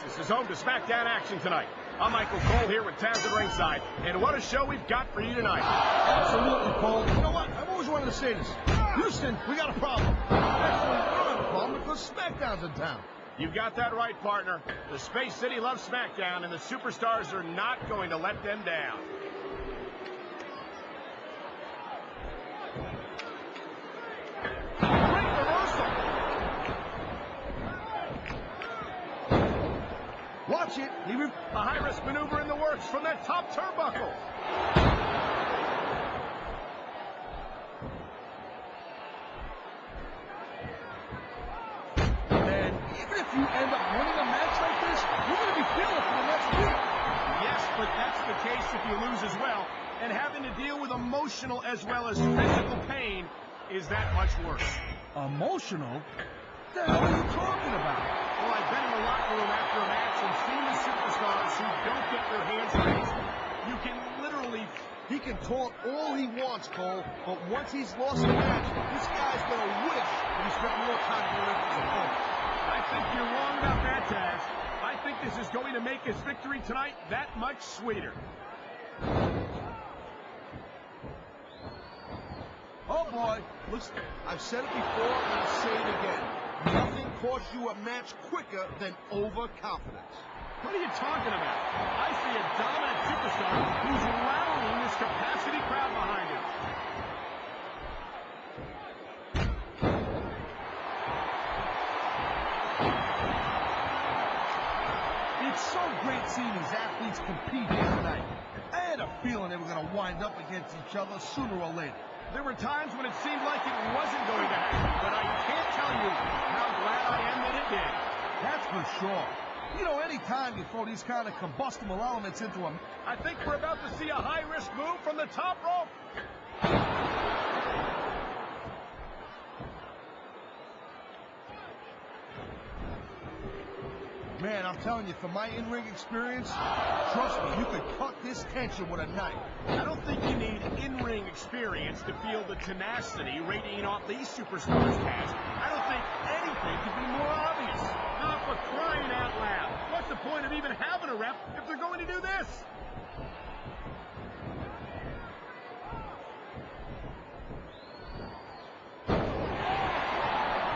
This is home to SmackDown action tonight. I'm Michael Cole here with Taz at ringside, and what a show we've got for you tonight. Absolutely, Cole. You know what? I've always wanted to say this. Houston, we got a problem. Actually, we don't have a problem because SmackDown's in town. You've got that right, partner. The Space City loves SmackDown, and the Superstars are not going to let them down. Great reversal. Watch it. A high-risk maneuver in the works from that top turnbuckle. And even if you end up winning a match like this, you're going to be feeling it for the next week. Yes, but that's the case if you lose as well. And having to deal with emotional as well as physical pain is that much worse. Emotional? What the hell are you talking about? Well, I've been in the locker room after a match and seen the superstars who don't get their hands raised. You can literally... He can talk all he wants, Cole, but once he's lost the match, this guy's going to wish that he spent more time doing it with his opponent. I think you're wrong about that, Taz. I think this is going to make his victory tonight that much sweeter. Oh, boy. Looks, I've said it before, I'm going to say it again. Nothing costs you a match quicker than overconfidence. What are you talking about? I see a dominant superstar who's rallying this capacity crowd behind him. It's so great seeing these athletes compete here tonight. I had a feeling they were going to wind up against each other sooner or later. There were times when it seemed like it wasn't going to happen, but I can't tell you how glad I am that it did. That's for sure. You know, any time you throw these kind of combustible elements into them, I think we're about to see a high-risk move from the top rope. man, I'm telling you, from my in-ring experience, trust me, you could cut this tension with a knife. I don't think you need in-ring experience to feel the tenacity radiating off these superstars, Cash. I don't think anything could be more obvious. Not for crying out loud. What's the point of even having a rep if they're going to do this?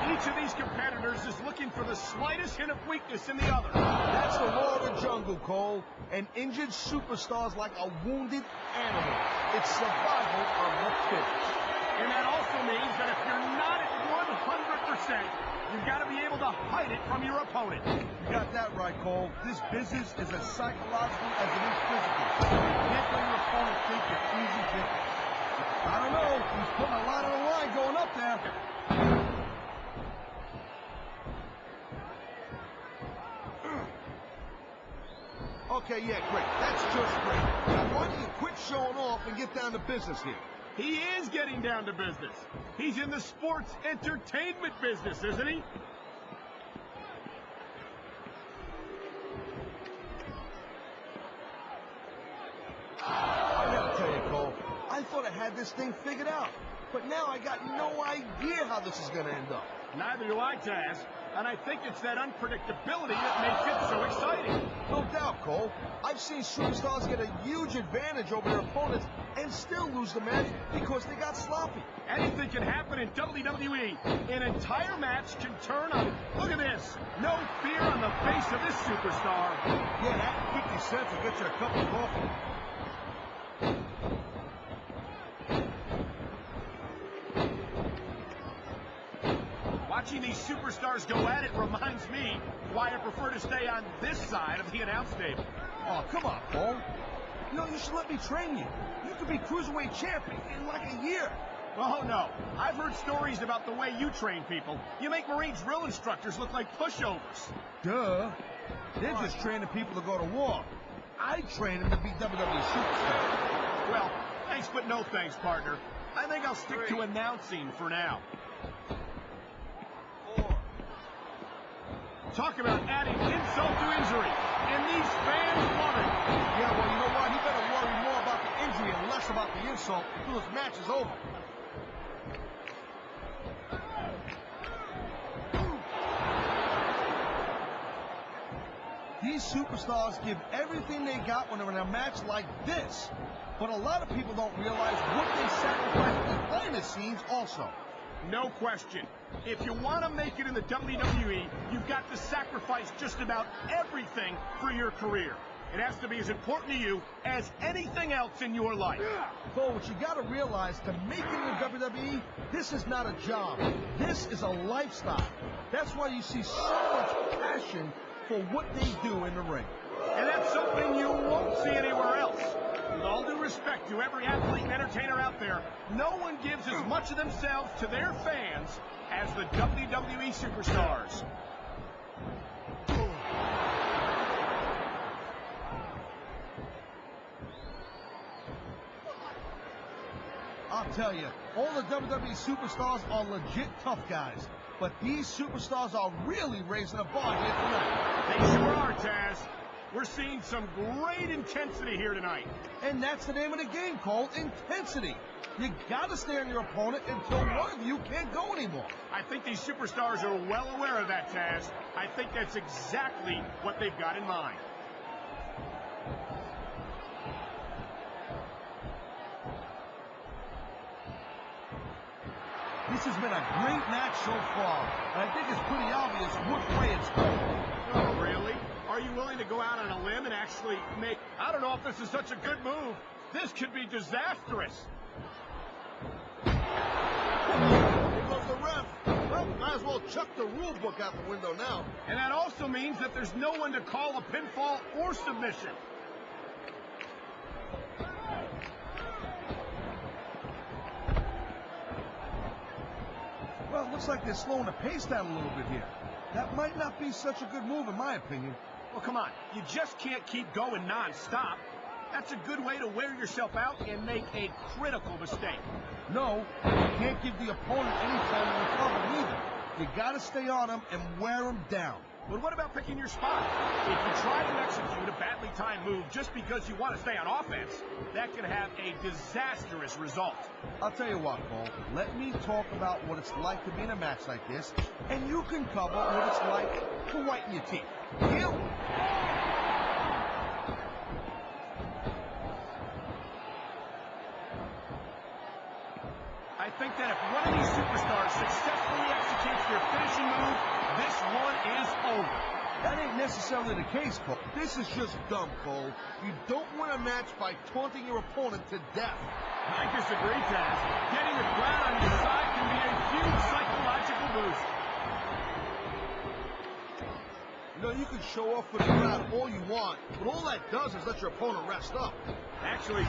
Each of these competitors is looking for the slightest hint of weakness in the other. That's the law of the jungle, Cole. An injured superstar's like a wounded animal. It's survival of the fittest. And that also means that if you're not at 100%, you've got to be able to hide it from your opponent. You got that right, Cole. This business is as psychological as it is physical. You can't let your opponent think you're easy pickings. I don't know. He's putting a lot on the line going up there. Okay, yeah, great. That's just great. Now, why don't you quit showing off and get down to business here? He is getting down to business. He's in the sports entertainment business, isn't he? I gotta tell you, Cole, I thought I had this thing figured out. But now I got no idea how this is gonna end up. Neither do I, Taz. And I think it's that unpredictability that makes it so exciting. No doubt, Cole. I've seen superstars get a huge advantage over their opponents and still lose the match because they got sloppy. Anything can happen in WWE. An entire match can turn on. Look at this. No fear on the face of this superstar. Yeah, that 50 cents will get you a cup of coffee. Watching these superstars go at it reminds me why I prefer to stay on this side of the announce table. Oh, come on, Cole. You know, you should let me train you. You could be Cruiserweight champion in like a year. Oh, no. I've heard stories about the way you train people. You make Marine drill instructors look like pushovers. Duh. They're just training people to go to war. I train them to be WWE superstars. Well, thanks but no thanks, partner. I think I'll stick to announcing for now. Talk about adding insult to injury. And these fans love it. Yeah, well, you know what? He better worry more about the injury and less about the insult until this match is over. These superstars give everything they got when they're in a match like this. But a lot of people don't realize what they sacrifice behind the scenes also. No question. If you want to make it in the WWE, you've got to sacrifice just about everything for your career. It has to be as important to you as anything else in your life. Cole, what you got to realize, to make it in the WWE, this is not a job. This is a lifestyle. That's why you see so much passion for what they do in the ring. And that's something you won't see anywhere else. With all due respect to every athlete and entertainer out there, no one gives as much of themselves to their fans as the WWE superstars. I'll tell you, all the WWE superstars are legit tough guys. But these superstars are really raising the bar here tonight. They sure are, Taz. We're seeing some great intensity here tonight. And that's the name of the game, Cole, intensity. You got to stay on your opponent until one of you can't go anymore. I think these superstars are well aware of that, Taz. I think that's exactly what they've got in mind. This has been a great match so far, and I think it's pretty obvious which way it's going. Oh, really? Are you willing to go out on a limb and actually make... I don't know if this is such a good move. This could be disastrous. Here goes the ref. Well, might as well chuck the rule book out the window now. And that also means that there's no one to call a pinfall or submission. Well, it looks like they're slowing the pace down a little bit here. That might not be such a good move, in my opinion. Well, come on. You just can't keep going non-stop. That's a good way to wear yourself out and make a critical mistake. No, you can't give the opponent any time to recover either. You got to stay on him and wear him down. But what about picking your spot? If you try and execute a badly timed move just because you want to stay on offense, that can have a disastrous result. I'll tell you what, Cole. Let me talk about what it's like to be in a match like this, and you can cover what it's like to whiten your teeth. Deal? I think that if one of these superstars successfully executes their finishing move, this one is over. That ain't necessarily the case, Cole. This is just dumb, Cole. You don't win a match by taunting your opponent to death. I disagree, Taz. Getting the crowd on your side can be a huge psychological boost. You know, you can show off for the crowd all you want, but all that does is let your opponent rest up. Actually,